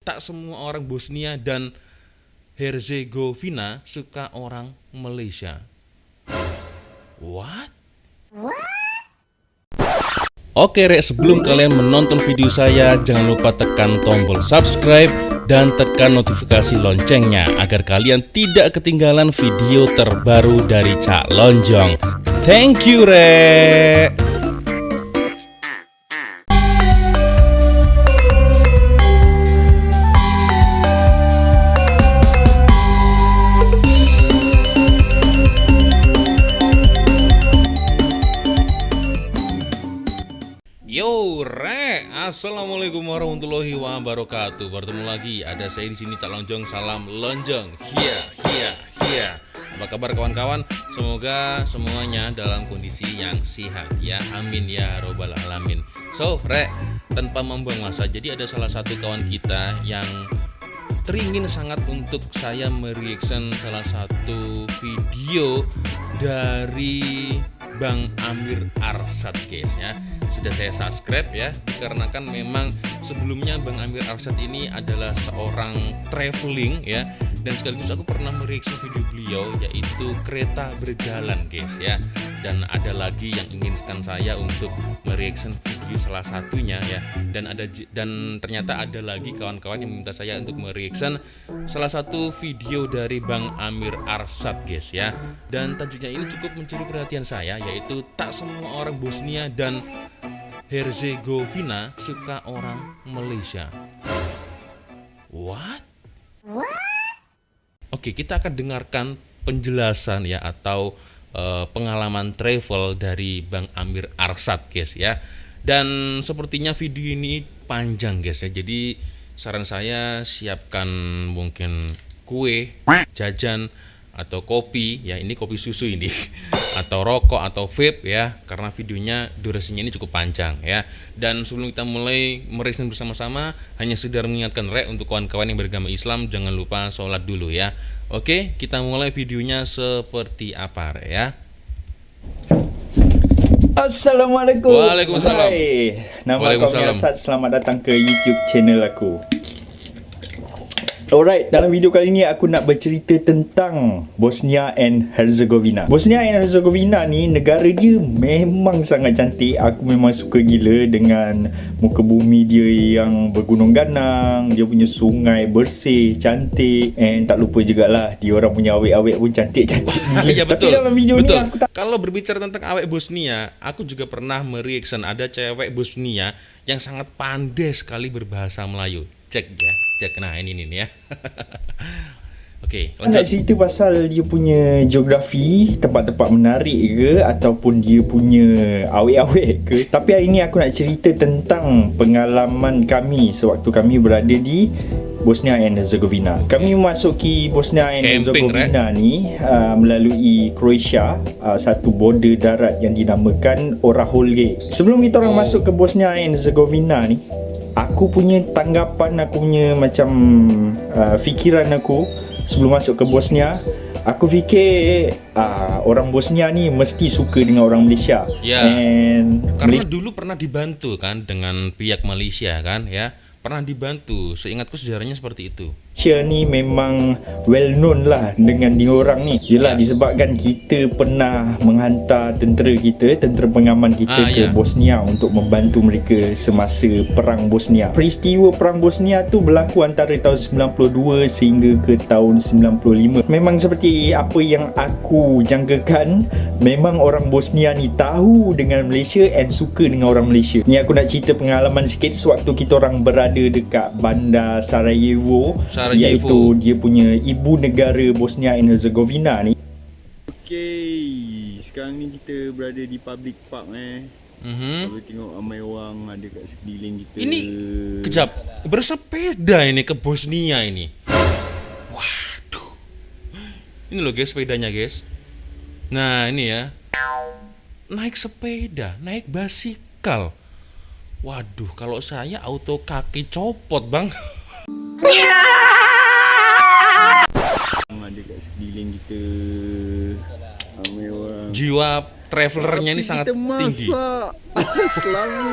tak semua orang Bosnia dan Herzegovina suka orang Malaysia. What? Oke Rek, sebelum kalian menonton video saya, jangan lupa tekan tombol subscribe dan tekan notifikasi loncengnya agar kalian tidak ketinggalan video terbaru dari Cak Lonjong. Thank you Rek. Yo Rek, assalamualaikum warahmatullahi wabarakatuh. Bertemu lagi, ada saya di sini Cak Lonjong. Salam lonjong. Hiya. Apa kabar kawan-kawan? Semoga semuanya dalam kondisi yang sehat ya. Amin ya robbal alamin. So Rek, tanpa membuang masa, jadi ada salah satu kawan kita yang teringin sangat untuk saya mereaction salah satu video dari Bang Amir Arsyad guys ya. Sudah saya subscribe ya, dikarenakan memang sebelumnya Bang Amir Arsyad ini adalah seorang traveling ya, dan sekaligus aku pernah mereaction video beliau yaitu kereta berjalan guys ya. Dan ada lagi yang inginkan saya untuk mereaction video salah satunya ya, dan ternyata ada lagi kawan-kawan yang minta saya untuk mereaction salah satu video dari Bang Amir Arsyad guys ya. Dan tajuknya ini cukup mencuri perhatian saya, yaitu tak semua orang Bosnia dan Herzegovina suka orang Malaysia. What? Oke, kita akan dengarkan penjelasan ya atau pengalaman travel dari Bang Amir Arsyad guys ya. Dan sepertinya video ini panjang guys ya. Jadi saran saya siapkan mungkin kue, jajan atau kopi ya, ini kopi susu ini atau rokok atau vape ya, karena videonya durasinya ini cukup panjang ya. Dan sebelum kita mulai mereaction bersama-sama, hanya sekedar mengingatkan Rek untuk kawan-kawan yang beragama Islam, jangan lupa sholat dulu ya. Oke, kita mulai videonya seperti apa Rek ya. Assalamualaikum. Waalaikumsalam. Hai. Nama aku Amir Arsyad. Selamat datang ke YouTube channel aku. Alright, dalam video kali ni aku nak bercerita tentang Bosnia and Herzegovina. Bosnia and Herzegovina ni negara dia memang sangat cantik. Aku memang suka gila dengan muka bumi dia yang bergunung ganang. Dia punya sungai bersih, cantik. And tak lupa jugalah, dia orang punya awet-awet pun cantik-cantik gila. Ya betul. Tapi dalam video betul. ni aku tak... Kalau berbicara tentang awet Bosnia, aku juga pernah mereaction ada cewek Bosnia yang sangat pandai sekali berbahasa Melayu. Cek ya, cek. Nah ini nih ya. Oke, lanjut. Nak cerita pasal dia punya geografi, tempat-tempat menarik ke ataupun dia punya awet-awet ke. Tapi hari ni aku nak cerita tentang pengalaman kami sewaktu kami berada di Bosnia and Herzegovina. Kami memasuki Bosnia and Herzegovina ni melalui Croatia, satu border darat yang dinamakan Orahoľe. Sebelum kita orang masuk ke Bosnia and Herzegovina ni, aku punya tanggapan, aku punya macam fikiran aku sebelum masuk ke Bosnia, aku fikir orang Bosnia ni mesti suka dengan orang Malaysia. Ya. And karena dulu pernah dibantu kan dengan pihak Malaysia kan ya. Pernah dibantu, seingatku sejarahnya seperti itu. Malaysia ni memang well known lah dengan diorang ni. Yelah, disebabkan kita pernah menghantar tentera kita, tentera pengaman kita ke Bosnia untuk membantu mereka semasa perang Bosnia. Peristiwa perang Bosnia tu berlaku antara tahun 92 sehingga ke tahun 95. Memang seperti apa yang aku jangkakan, memang orang Bosnia ni tahu dengan Malaysia and suka dengan orang Malaysia. Ni aku nak cerita pengalaman sikit sewaktu kita orang berada dekat bandar Sarajevo. Iaitu dia punya ibu negara Bosnia and Herzegovina ni. Okay, sekarang ni kita berada di public park Kalau tengok ramai orang ada kat sekeliling kita. Ini kejap, bersepeda ini ke Bosnia ini. Waduh. Ini loh guys sepedanya guys. Nah ini ya, naik sepeda, naik basikal. Waduh, kalau saya auto kaki copot bang. Ada kat sekeliling kita ramai orang. Jiwa travelernya ini sangat tinggi. Kita masak selama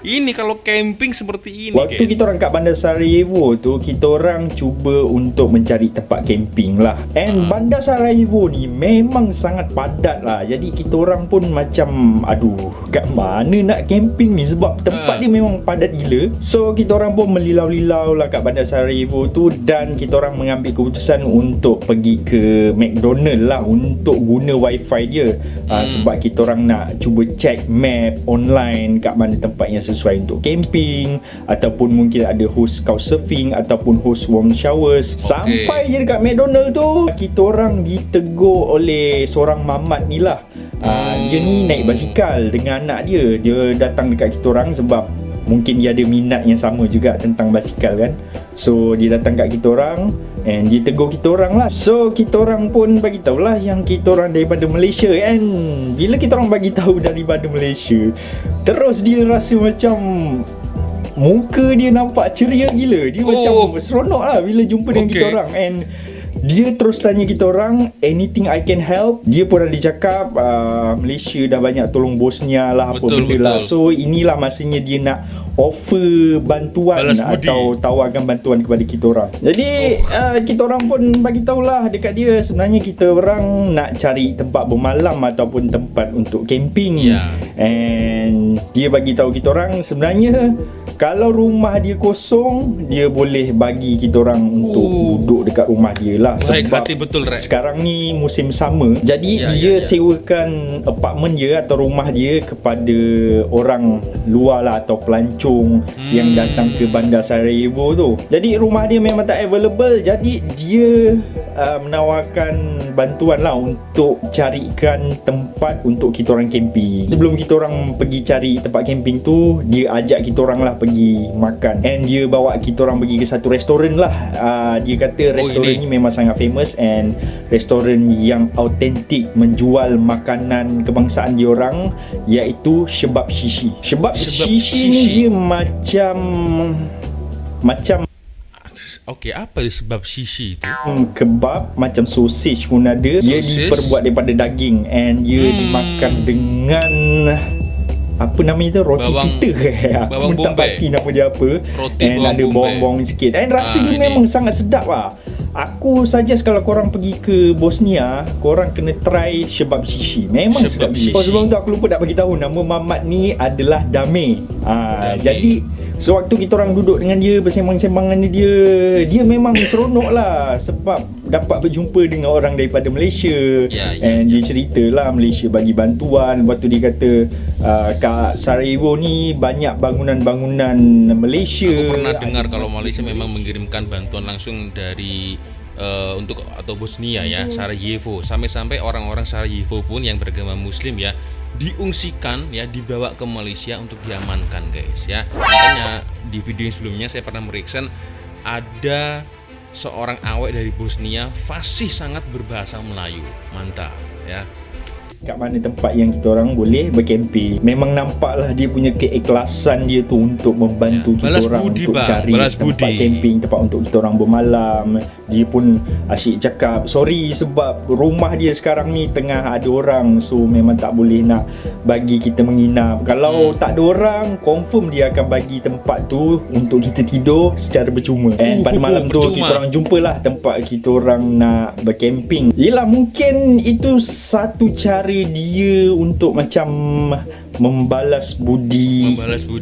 Ini kalau camping seperti ini, Waktu guys. kita orang kat Bandar Sarajevo tu, kita orang cuba untuk mencari tempat camping lah. And Bandar Sarajevo ni memang sangat padat lah. Jadi kita orang pun macam, aduh, kat mana nak camping ni, sebab tempat dia memang padat gila. So kita orang pun melilau-lilau lah kat Bandar Sarajevo tu, dan kita orang mengambil keputusan untuk pergi ke McDonald lah untuk guna wifi dia. Sebab kita orang nak cuba check map online kat mana tempat yang sesuai untuk camping, ataupun mungkin ada host couchsurfing ataupun host warm showers. Sampai je dekat McDonald tu, kita orang ditegur oleh seorang mamat ni lah. Dia ni naik basikal dengan anak dia. Dia datang dekat kita orang sebab mungkin dia ada minat yang sama juga tentang basikal kan. So dia datang kat kita orang and dia tegur kita orang lah. So kita orang pun bagi tahulah yang kita orang daripada Malaysia. And bila kita orang bagi tahu daripada Malaysia, terus dia rasa macam muka dia nampak ceria gila. Dia macam seronok lah bila jumpa dengan kita orang. And dia terus tanya kita orang, anything I can help. Dia pun ada cakap Malaysia dah banyak tolong Bosnia lah, apa benda lah. So inilah masanya dia nak offer bantuan atau tawarkan bantuan kepada kita orang. Jadi kita orang pun bagi tahulah dekat dia, sebenarnya kita orang nak cari tempat bermalam ataupun tempat untuk camping. And dia bagi tahu kita orang, sebenarnya kalau rumah dia kosong, dia boleh bagi kita orang untuk duduk dekat rumah dia lah. Baik Sebab hati betul, Rek. sekarang ni musim summer, jadi dia sewakan apartmen dia atau rumah dia kepada orang luar lah, atau pelancong yang datang ke Bandar Sarajevo tu. Jadi rumah dia memang tak available, jadi dia menawarkan bantuan lah untuk carikan tempat untuk kita orang camping. Sebelum kita orang pergi cari tempat camping tu, dia ajak kita orang lah pergi makan, and dia bawa kita orang pergi ke satu restoran lah. Dia kata restoran ni memang sangat famous, and restoran yang autentik menjual makanan kebangsaan dia orang, iaitu Shebab Shishi. Shebab Shishi ni dia macam Okey, apa sebab shishi tu? kebab macam sausage pun ada. Dia diperbuat daripada daging, and dia dimakan dengan apa namanya tu, roti pita. Aku pun tak pasti nama dia apa. Roti and ada bawang-bawang sikit, and rasa dia memang sangat sedap lah. Aku suggest kalau korang pergi ke Bosnia, korang kena try Shebab Shishi. Memang sedap gila. Sebelum tu aku lupa nak bagi tahu, nama mamat ni adalah Dame. Jadi sewaktu kita orang duduk dengan dia, bersembang-sembang dengan dia memang seronok lah, sebab dapat berjumpa dengan orang daripada Malaysia. And dia ceritalah Malaysia bagi bantuan. Lepas tu dia kata kat Sarajevo ni banyak bangunan-bangunan Malaysia. Aku pernah dengar kalau Malaysia memang mengirimkan bantuan langsung dari untuk atau Bosnia ya, Sarajevo. Sampai-sampai orang-orang Sarajevo pun yang beragama Muslim ya, diungsikan ya, dibawa ke Malaysia untuk diamankan, guys ya. Makanya di video yang sebelumnya saya pernah meriksa ada seorang awek dari Bosnia fasih sangat berbahasa Melayu. Mantap ya. Kat mana tempat yang kita orang boleh bercamping. Memang nampaklah dia punya keikhlasan dia tu untuk membantu kita orang untuk cari tempat camping, tempat untuk kita orang bermalam. Dia pun asyik cakap, sorry sebab rumah dia sekarang ni tengah ada orang, so memang tak boleh nak bagi kita menginap. Kalau tak ada orang, confirm dia akan bagi tempat tu untuk kita tidur secara percuma. And pada malam tu kita orang jumpalah tempat kita orang nak bercamping. Yelah, mungkin itu satu cara dia untuk macam membalas budi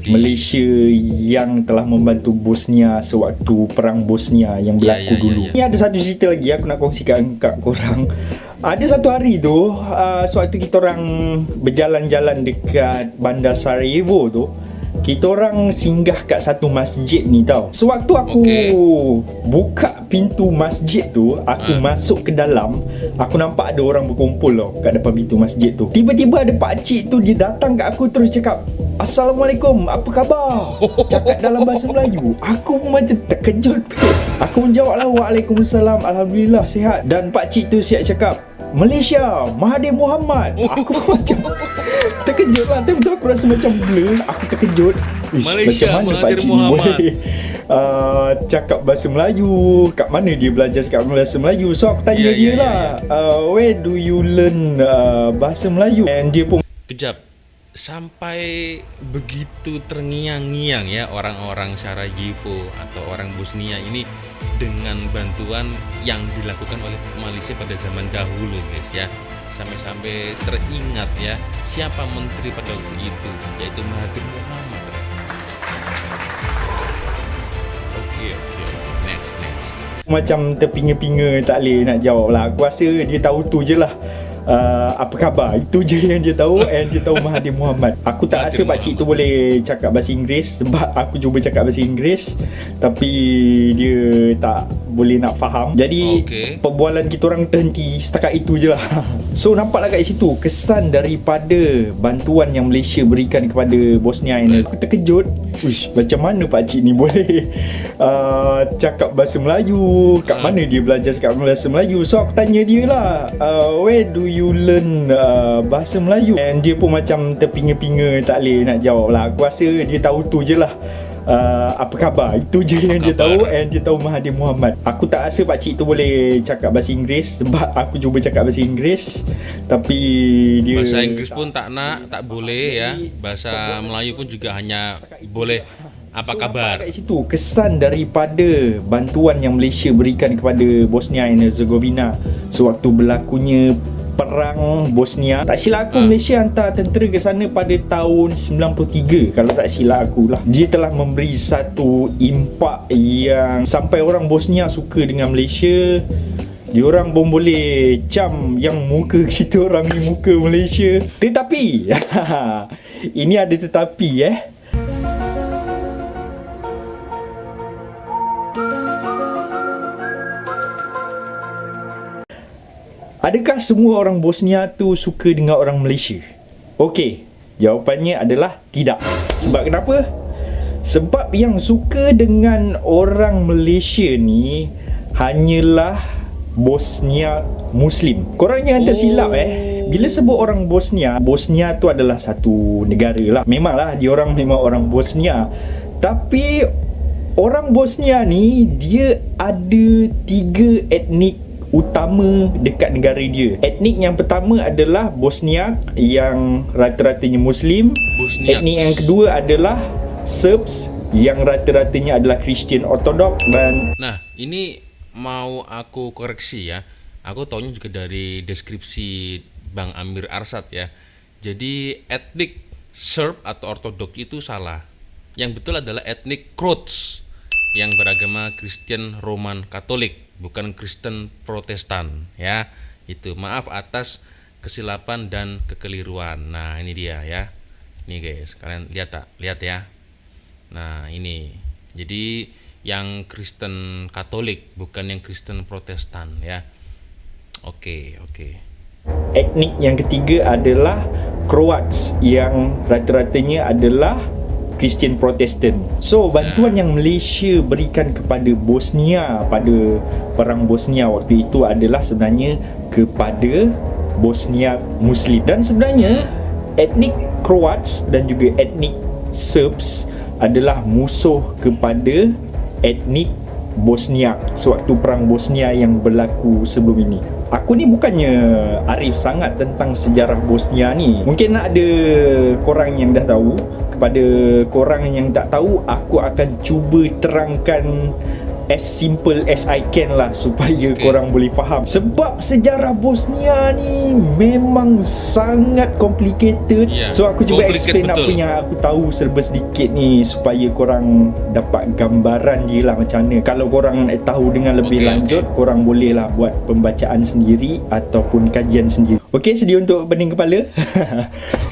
Malaysia yang telah membantu Bosnia sewaktu perang Bosnia yang berlaku dulu. Ni ada satu cerita lagi aku nak kongsikan kat korang. Ada satu hari tu, sewaktu kita orang berjalan-jalan dekat Bandar Sarajevo tu, kita orang singgah kat satu masjid ni tau. Sewaktu aku buka pintu masjid tu, aku masuk ke dalam, aku nampak ada orang berkumpul tau kat depan pintu masjid tu. Tiba-tiba ada pakcik tu, dia datang kat aku terus cakap, Assalamualaikum, apa khabar? Cakap dalam bahasa Melayu. Aku pun macam terkejut. Aku pun jawab lah, Waalaikumsalam, Alhamdulillah sihat. Dan pakcik tu siap cakap, Malaysia, Mahathir Mohamad. Aku pun macam terkejut lah. Time tu aku rasa macam blur. Aku terkejut. Malaysia, macam mana Mahathir pakcik Mohamad boleh cakap bahasa Melayu? Kat mana dia belajar cakap bahasa Melayu? So aku tanya dia lah, where do you learn bahasa Melayu? And dia pun kejap. sampai begitu terngiang-ngiang ya orang-orang Sarajevo atau orang Bosnia ini dengan bantuan yang dilakukan oleh Malaysia pada zaman dahulu guys ya. Sampai-sampai teringat ya siapa menteri pada waktu itu, yaitu Mahathir Muhammad. Oke, next. Macam terpinga-pinga tak boleh nak jawab lah. Aku rasa dia tahu tu je lah. Apa khabar, itu je yang dia tahu. And dia tahu Mahathir Muhammad. Aku tak rasa pakcik tu boleh cakap bahasa Inggeris, sebab aku cuba cakap bahasa Inggeris tapi dia tak boleh nak faham. Jadi perbualan kita orang terhenti setakat itu je lah. So nampaklah kat situ kesan daripada bantuan yang Malaysia berikan kepada Bosnia ini. Aku terkejut. Uish, macam mana pakcik ni boleh cakap bahasa Melayu? Kat mana dia belajar cakap bahasa Melayu? So aku tanya dia lah, where do you learn bahasa Melayu? And dia pun macam terpinga-pinga tak boleh nak jawab lah. Aku rasa dia tahu tu je lah. Apa khabar, itu je yang dia tahu. And dia tahu Mahathir Muhammad. Aku tak rasa pakcik tu boleh cakap bahasa Inggeris, sebab aku cuba cakap bahasa Inggeris tapi dia bahasa Inggris pun tak boleh ya. Bahasa Melayu pun juga hanya boleh apa kabar. Kat situ kesan daripada bantuan yang Malaysia berikan kepada Bosnia and Herzegovina sewaktu berlakunya perang Bosnia. Tak silap aku, Malaysia hantar tentera ke sana pada tahun 93 kalau tak silap aku lah. Dia telah memberi satu impak yang sampai orang Bosnia suka dengan Malaysia. Diorang pun boleh cam yang muka kita orang ni muka Malaysia. Tetapi ini ada tetapi adakah semua orang Bosnia tu suka dengan orang Malaysia? Okey, jawapannya adalah tidak. Sebab kenapa? Sebab yang suka dengan orang Malaysia ni hanyalah Bosnia Muslim. Korang jangan tersilap bila sebut orang Bosnia, Bosnia tu adalah satu negara lah. Memanglah diorang memang orang Bosnia. Tapi orang Bosnia ni dia ada 3 etnik utama dekat negara dia. Etnik yang pertama adalah Bosniak yang rata-ratanya Muslim. Etnik yang kedua adalah Serbs yang rata-ratanya adalah Kristian Ortodok. Dan ini mau aku koreksi ya. Aku taunya juga dari deskripsi Bang Amir Arsad ya. Jadi etnik Serb atau Ortodok itu salah. Yang betul adalah etnik Croats yang beragama Kristen Roman Katolik, bukan Kristen Protestan ya. Itu maaf atas kesilapan dan kekeliruan. Nah ini dia ya. Nih guys, kalian lihat ya. Nah ini jadi yang Kristen Katolik, bukan yang Kristen Protestan ya. Oke. Etnik yang ketiga adalah Croats yang rata-ratanya adalah Kristian Protestan. So bantuan yang Malaysia berikan kepada Bosnia pada perang Bosnia waktu itu adalah sebenarnya kepada Bosnia Muslim. Dan sebenarnya etnik Croats dan juga etnik Serbs adalah musuh kepada etnik Bosniak sewaktu perang Bosnia yang berlaku sebelum ini. Aku ni bukannya arif sangat tentang sejarah Bosnia ni. Mungkin ada korang yang dah tahu. Kepada korang yang tak tahu, aku akan cuba terangkan as simple as I can lah supaya korang boleh faham. Sebab sejarah Bosnia ni memang sangat complicated. So aku cuba explain apa yang aku tahu serba sedikit ni supaya korang dapat gambaran dia lah macam mana. Kalau korang tahu dengan lebih lanjut, korang boleh lah buat pembacaan sendiri ataupun kajian sendiri. Okey, sedia untuk pening kepala?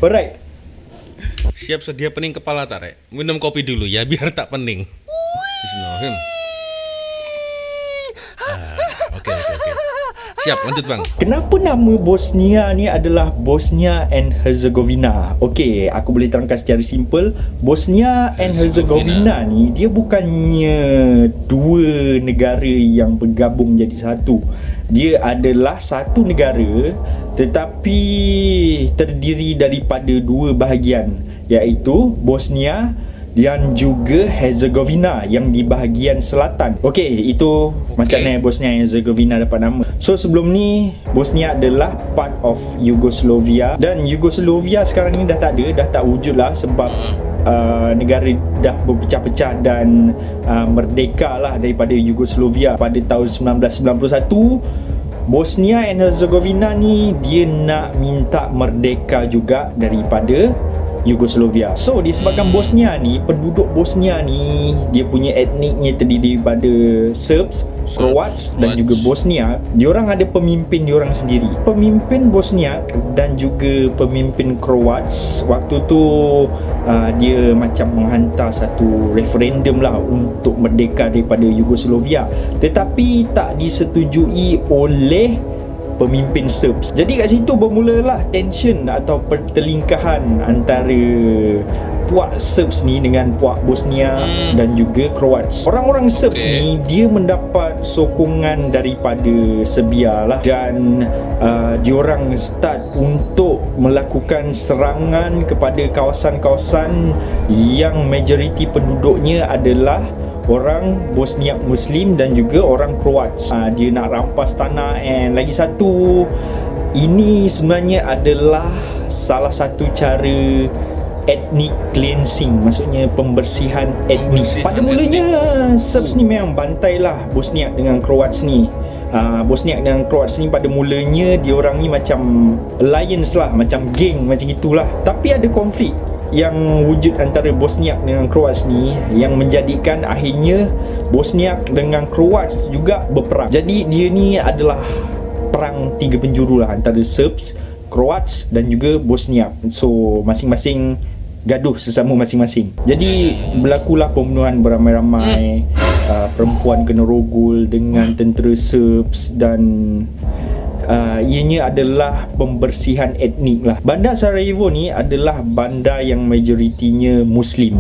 Alright. Siap sedia pening kepala tak, Rek? Minum kopi dulu ya biar tak pening. Bismillahirrahmanirrahim. Oke. Siap, lanjut Bang. Kenapa nama Bosnia ni adalah Bosnia and Herzegovina? Okey, aku boleh terangkan secara simple. Bosnia and Herzegovina ni dia bukannya dua negara yang bergabung jadi satu. Dia adalah satu negara tetapi terdiri daripada dua bahagian, iaitu Bosnia dan juga Herzegovina yang di bahagian selatan. Okey, itu macam mana Bosnia Herzegovina dapat nama. So sebelum ni Bosnia adalah part of Yugoslavia, dan Yugoslavia sekarang ni dah tak ada, dah tak wujud lah sebab negara dah berpecah-pecah dan merdeka lah daripada Yugoslavia pada tahun 1991. Bosnia and Herzegovina ni dia nak minta merdeka juga daripada Yugoslavia. So disebabkan Bosnia ni, penduduk Bosnia ni dia punya etniknya terdiri daripada Serbs, Croats dan juga Bosnia. Diorang ada pemimpin diorang sendiri. Pemimpin Bosnia dan juga pemimpin Croats waktu tu dia macam menghantar satu referendum lah untuk merdeka daripada Yugoslavia, tetapi tak disetujui oleh pemimpin Serbs. Jadi kat situ bermulalah tension atau pertelingkahan antara puak Serbs ni dengan puak Bosnia dan juga Croats. Orang-orang Serbs ni dia mendapat sokongan daripada Serbia lah, dan diorang start untuk melakukan serangan kepada kawasan-kawasan yang majoriti penduduknya adalah orang Bosnia Muslim dan juga orang Croats. Dia nak rampas tanah, and lagi satu, ini sebenarnya adalah salah satu cara ethnic cleansing, maksudnya pembersihan etnik. Pada mulanya Serbs ni memang bantai lah Bosnia dengan Croats ni. Bosnia dengan Croats ni pada mulanya diorang ni macam alliance lah, macam geng macam itulah. Tapi ada konflik yang wujud antara Bosnia dengan Croats ni yang menjadikan akhirnya Bosnia dengan Croats juga berperang. Jadi dia ni adalah perang tiga penjuru lah antara Serbs, Croats dan juga Bosnia. So masing-masing gaduh sesama masing-masing. Jadi berlakulah pembunuhan beramai-ramai. Perempuan kena rogol dengan tentera Serbs, dan ianya adalah pembersihan etnik lah. Bandar Sarajevo ni adalah bandar yang majoritinya Muslim.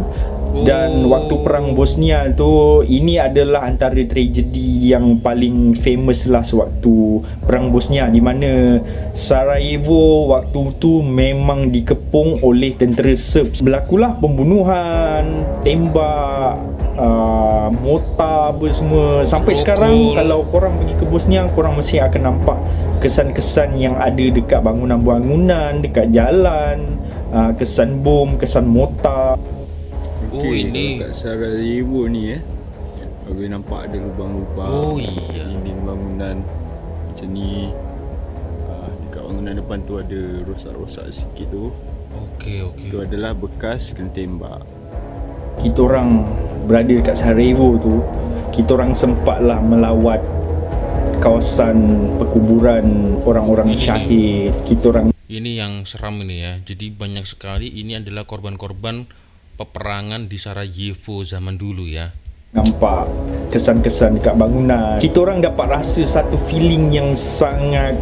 Dan waktu perang Bosnia tu, ini adalah antara tragedi yang paling famous lah sewaktu perang Bosnia, di mana Sarajevo waktu tu memang dikepung oleh tentera Serbs. Berlakulah pembunuhan, tembak, mortar apa semua. Sampai sekarang kalau korang pergi ke Bosnia, korang mesti akan nampak kesan-kesan yang ada dekat bangunan-bangunan, dekat jalan, kesan bom, kesan mortar. Ini kat Sarajevo ni boleh nampak ada lubang-lubang dinding bangunan macam ni. Dekat bangunan depan tu ada rosak-rosak sikit tu. Itu adalah bekas kena tembak. Kita orang berada dekat Sarajevo tu, kita orang sempatlah melawat kawasan perkuburan orang-orang syahid. Kita orang, ini yang seram ini ya. Jadi banyak sekali ini adalah korban-korban peperangan di Sarajevo zaman dulu ya. nampak kesan-kesan dekat bangunan. Kita orang dapat rasa satu feeling yang sangat,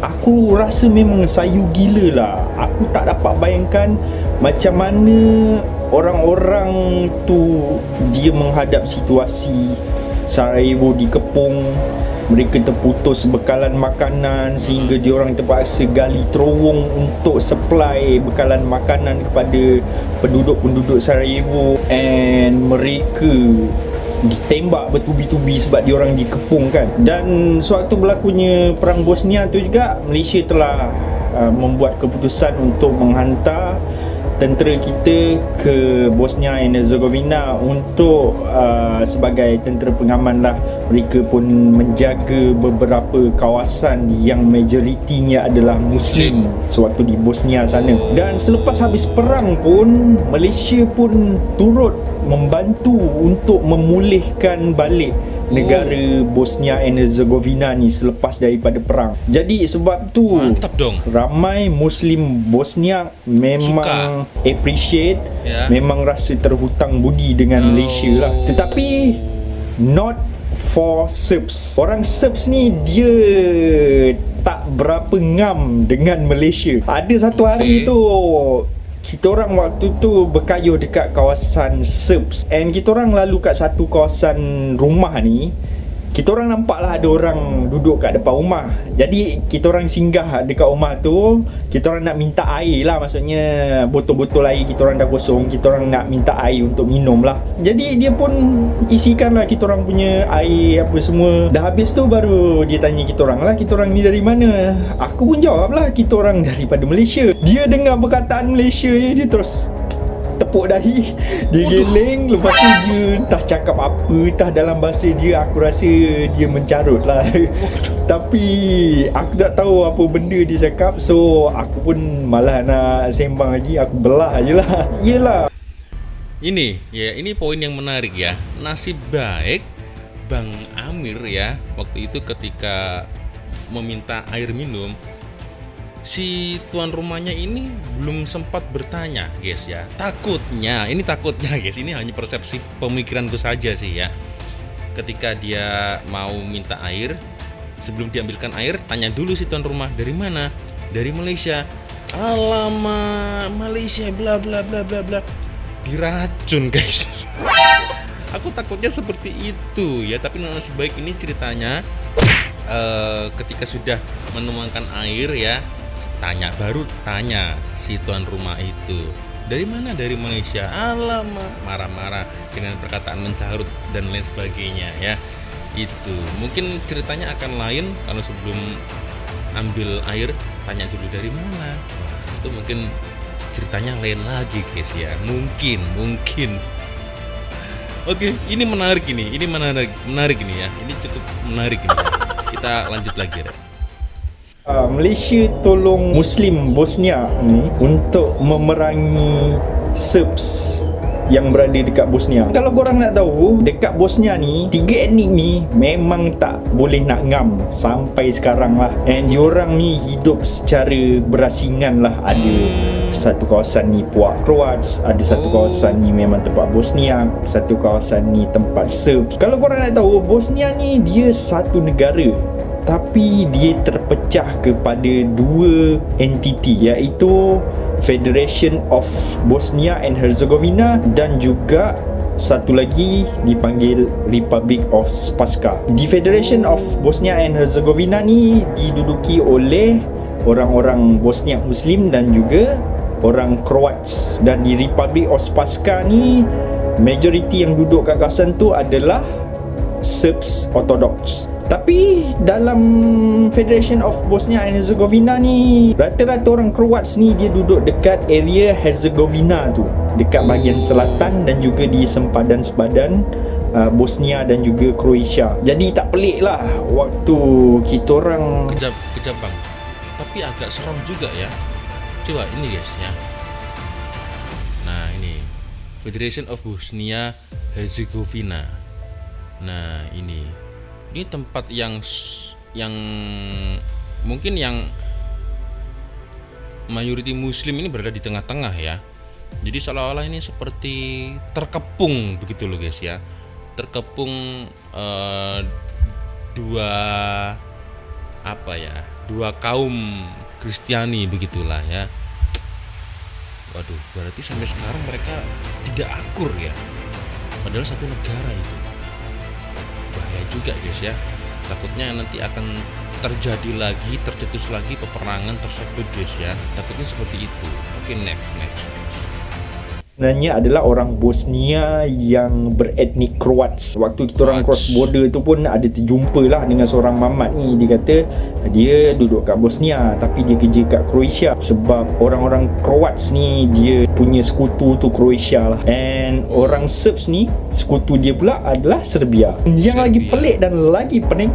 aku rasa memang sayu gila lah. Aku tak dapat bayangkan macam mana orang-orang tu dia menghadap situasi Sarajevo dikepung. Mereka terputus bekalan makanan sehingga diorang terpaksa gali terowong untuk supply bekalan makanan kepada penduduk-penduduk Sarajevo. And mereka ditembak bertubi-tubi sebab diorang dikepung kan. Dan sewaktu berlakunya perang Bosnia tu juga, Malaysia telah membuat keputusan untuk menghantar tentera kita ke Bosnia and Herzegovina untuk sebagai tentera pengaman lah. Mereka pun menjaga beberapa kawasan yang majoritinya adalah Muslim sewaktu di Bosnia sana. Dan selepas habis perang pun, Malaysia pun turut membantu untuk memulihkan balik negara Bosnia and Herzegovina ni selepas daripada perang. Jadi sebab tu mantap dong, ramai Muslim Bosnia memang appreciate, memang rasa terhutang budi dengan Malaysia lah. Tetapi not for Serbs. Orang Serbs ni dia tak berapa ngam dengan Malaysia. Ada satu hari tu kita orang waktu tu berkayuh dekat kawasan Serbs, and kita orang lalu kat satu kawasan rumah ni kita orang nampak lah ada orang duduk kat depan rumah. Jadi kita orang singgah dekat rumah tu, kita orang nak minta air lah, maksudnya botol-botol air kita orang dah kosong, kita orang nak minta air untuk minum lah. Jadi dia pun isikan lah kita orang punya air apa semua. Dah habis tu baru dia tanya kita orang lah, kita orang ni dari mana. Aku pun jawab lah, kita orang daripada Malaysia. Dia dengar perkataan Malaysia je, dia terus tepuk dahi. Dia geleng. Lepas tu dia entah cakap apa, entah dalam bahasa dia, aku rasa dia mencarut lah. Tapi aku tak tahu apa benda dia cakap. So aku pun malah nak sembang lagi, aku belah je lah. Yelah, Ini poin yang menarik ya. Nasib baik Bang Amir ya, waktu itu ketika meminta air minum, si tuan rumahnya ini belum sempat bertanya guys ya. Takutnya guys, ini hanya persepsi pemikiranku saja sih ya. Ketika dia mau minta air, sebelum diambilkan air, tanya dulu si tuan rumah, dari mana? Dari Malaysia. Alamak, Malaysia bla bla bla bla bla. Diracun guys. Aku takutnya seperti itu ya, tapi nasib baik ini ceritanya ketika sudah menuangkan air ya, baru tanya si tuan rumah itu, dari mana? Dari Malaysia. Alamak, marah-marah dengan perkataan mencarut dan lain sebagainya ya. Itu mungkin ceritanya akan lain kalau sebelum ambil air tanya dulu dari mana. Wah, itu mungkin ceritanya lain lagi guys ya. Mungkin Oke, ini menarik ini ya. Ini cukup menarik ini. Kita lanjut lagi ya. Malaysia tolong Muslim Bosnia ni untuk memerangi Serbs yang berada dekat Bosnia. Kalau korang nak tahu, dekat Bosnia ni, 3 etnik ni memang tak boleh nak ngam sampai sekarang lah. And diorang ni hidup secara berasingan lah. Ada satu kawasan ni puak Croats, ada satu kawasan ni memang tempat Bosnia, satu kawasan ni tempat Serbs. Kalau korang nak tahu, Bosnia ni dia satu negara, tapi dia terpecah kepada 2 entiti, iaitu Federation of Bosnia and Herzegovina dan juga satu lagi dipanggil Republic of Spasska. Di Federation of Bosnia and Herzegovina ni diduduki oleh orang-orang Bosnia Muslim dan juga orang Croats, dan di Republic of Spasska ni majoriti yang duduk kat kawasan tu adalah Serbs Orthodox. Tapi dalam Federation of Bosnia and Herzegovina ni, rata-rata orang Croats ni dia duduk dekat area Herzegovina tu, dekat bahagian selatan dan juga di sempadan-sempadan Bosnia dan juga Croatia. Jadi tak pelik lah waktu kita orang Kejap bang, tapi agak seram juga ya. Coba ini guys ya. Nah ini Federation of Bosnia Herzegovina. Nah ini tempat yang mungkin yang mayoriti Muslim ini berada di tengah-tengah ya. Jadi seolah-olah ini seperti terkepung begitu loh guys ya. Terkepung dua kaum Kristiani begitulah ya. Waduh, berarti sampai sekarang mereka tidak akur ya. Padahal satu negara itu. Bahaya juga guys ya. Takutnya nanti akan tercetus lagi peperangan tersebut guys ya. Takutnya seperti itu. Oke, next. sebenarnya adalah orang Bosnia yang beretnik Croats. Waktu kita orang cross border tu pun ada terjumpa lah dengan seorang mamat ni. Dia kata dia duduk kat Bosnia tapi dia kerja kat Croatia, sebab orang-orang Croats ni dia punya sekutu tu Croatia lah. And orang Serbs ni sekutu dia pula adalah Serbia. Yang lagi pelik dan lagi pening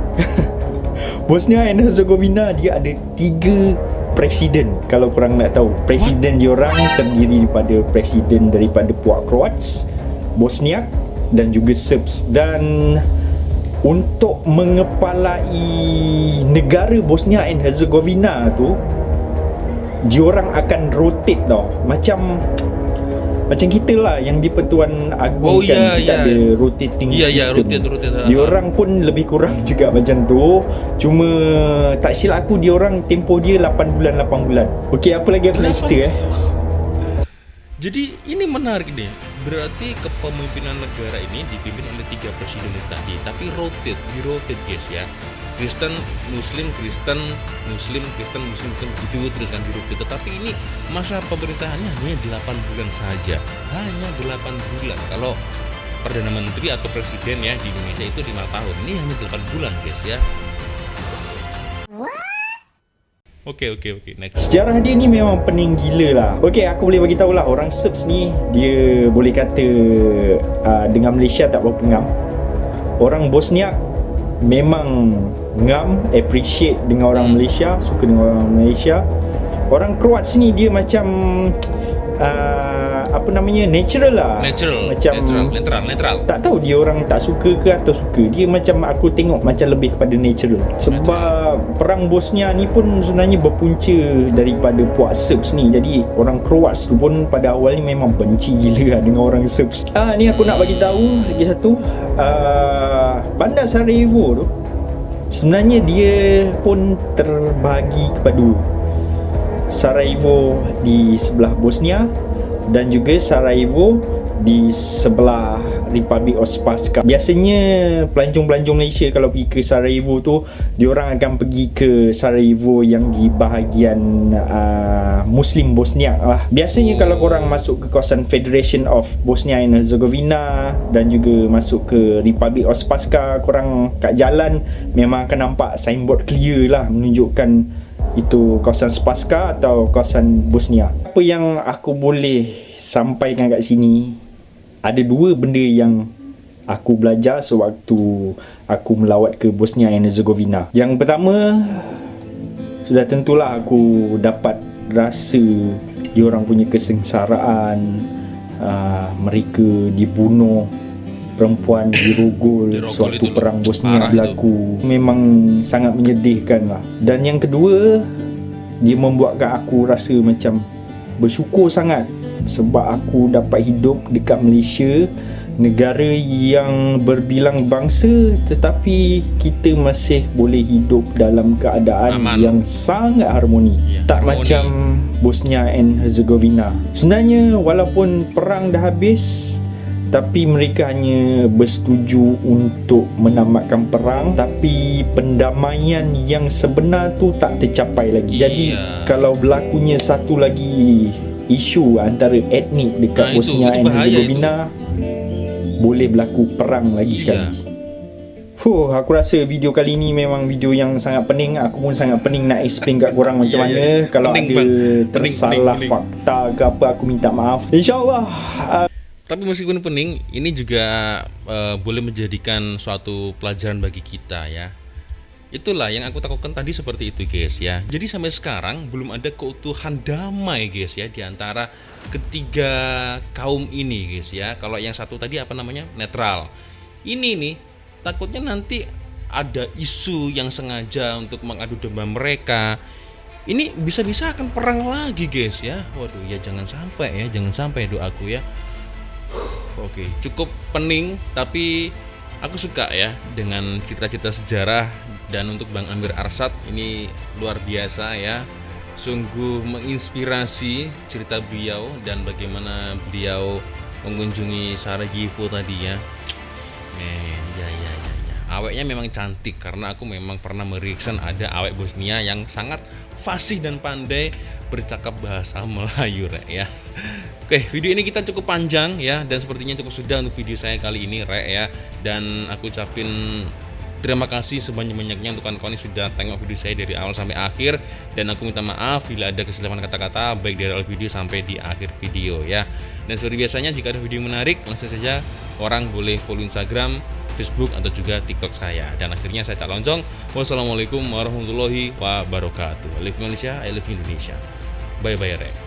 Bosnia and Herzegovina dia ada 3 presiden. Kalau korang nak tahu, presiden diorang terdiri daripada presiden daripada puak Croats, Bosniak dan juga Serbs. Dan untuk mengepalai negara Bosnia and Herzegovina tu, diorang akan rotate tau. Macam kita lah yang di Pertuan Agong kan, kita ada rotating system. rotate. Diorang pun lebih kurang juga macam tu. Cuma tak silap aku diorang tempoh dia 8 bulan. Okey, apa lagi aku nak cerita Jadi ini menarik nih. Berarti kepemimpinan negara ini dipimpin oleh 3 presiden itu tadi, tapi di-rotate guys ya. Kristen, Muslim, Kristen, Muslim, Kristen, Muslim, gitu terus kan di-rotate. Tetapi ini masa pemerintahannya hanya 8 bulan saja. Hanya 8 bulan. Kalau Perdana Menteri atau Presiden ya di Indonesia itu 5 tahun. Ini hanya 8 bulan guys ya. Oke, next. Sejarah dia ni memang pening gila lah. Okey, aku boleh bagi tahu lah, orang Serbs ni dia boleh kata dengan Malaysia tak berapa ngam. Orang Bosniak memang ngam, appreciate dengan orang Malaysia, suka dengan orang Malaysia. Orang Kroat sini dia macam apa namanya, natural lah. Netral. Tak tahu dia orang tak suka ke atau suka. Dia macam, aku tengok macam lebih kepada natural. Sebab perang Bosnia ni pun sebenarnya berpunca daripada puak Serbs ni. Jadi orang Kroat tu pun pada awalnya memang benci gila lah dengan orang Serbs. Ni aku nak bagi tahu lagi satu. Bandar Sarajevo tu sebenarnya dia pun terbahagi kepada dua. Sarajevo di sebelah Bosnia dan juga Sarajevo di sebelah Republik of Srpska. Biasanya pelancong-pelancong Malaysia kalau pergi ke Sarajevo tu, diorang akan pergi ke Sarajevo yang di bahagian Muslim Bosniak lah. Biasanya kalau korang masuk ke kawasan Federation of Bosnia and Herzegovina dan juga masuk ke Republik of Srpska, korang kat jalan memang akan nampak signboard clear lah menunjukkan itu kawasan Srpska atau kawasan Bosnia. Apa yang aku boleh sampaikan kat sini, ada 2 benda yang aku belajar sewaktu aku melawat ke Bosnia and Herzegovina. Yang pertama, sudah tentulah aku dapat rasa diorang punya kesengsaraan, mereka dibunuh, perempuan dirogol sewaktu perang Bosnia berlaku. Memang sangat menyedihkan lah. Dan yang kedua, dia membuatkan aku rasa macam bersyukur sangat sebab aku dapat hidup dekat Malaysia, negara yang berbilang bangsa, tetapi kita masih boleh hidup dalam keadaan yang sangat harmoni. Tak macam Bosnia and Herzegovina. Sebenarnya walaupun perang dah habis, tapi mereka hanya bersetuju untuk menamatkan perang, tapi pendamaian yang sebenar tu tak tercapai lagi. Jadi kalau berlakunya satu lagi isu antara etnik dekat Bosnia and Herzegovina, boleh berlaku perang lagi sekali. Aku rasa video kali ni memang video yang sangat pening. Aku pun sangat pening nak explain kat korang macam mana. Kalau pening, ada tersalah fakta ke apa, aku minta maaf. InsyaAllah. Tapi meskipun pening, ini juga boleh menjadikan suatu pelajaran bagi kita ya. Itulah yang aku takutkan tadi seperti itu guys ya. Jadi sampai sekarang belum ada keutuhan damai guys ya di antara ketiga kaum ini guys ya. Kalau yang satu tadi apa namanya, netral. Ini nih takutnya nanti ada isu yang sengaja untuk mengadu domba mereka. Ini bisa-bisa akan perang lagi guys ya. Waduh ya, jangan sampai doaku ya. Oke, cukup pening, tapi aku suka ya dengan cerita-cerita sejarah. Dan untuk Bang Amir Arsyad ini luar biasa ya, sungguh menginspirasi cerita beliau dan bagaimana beliau mengunjungi Sarajevo tadi ya. Aweknya memang cantik, karena aku memang pernah mereaction ada awek Bosnia yang sangat fasih dan pandai bercakap bahasa Melayu Rek ya. Oke, video ini kita cukup panjang ya, dan sepertinya cukup sudah untuk video saya kali ini Rek ya. Dan aku ucapin terima kasih sebanyak-banyaknya untuk kawan-kawan yang sudah tengok video saya dari awal sampai akhir. Dan aku minta maaf bila ada kesilapan kata-kata baik dari awal video sampai di akhir video ya. Dan seperti biasanya jika ada video menarik, langsung saja orang boleh follow Instagram, Facebook atau juga TikTok saya. Dan akhirnya saya Cak Loncong. Wassalamualaikum warahmatullahi wabarakatuh. I love Malaysia, I love Indonesia. Bye bye Rek.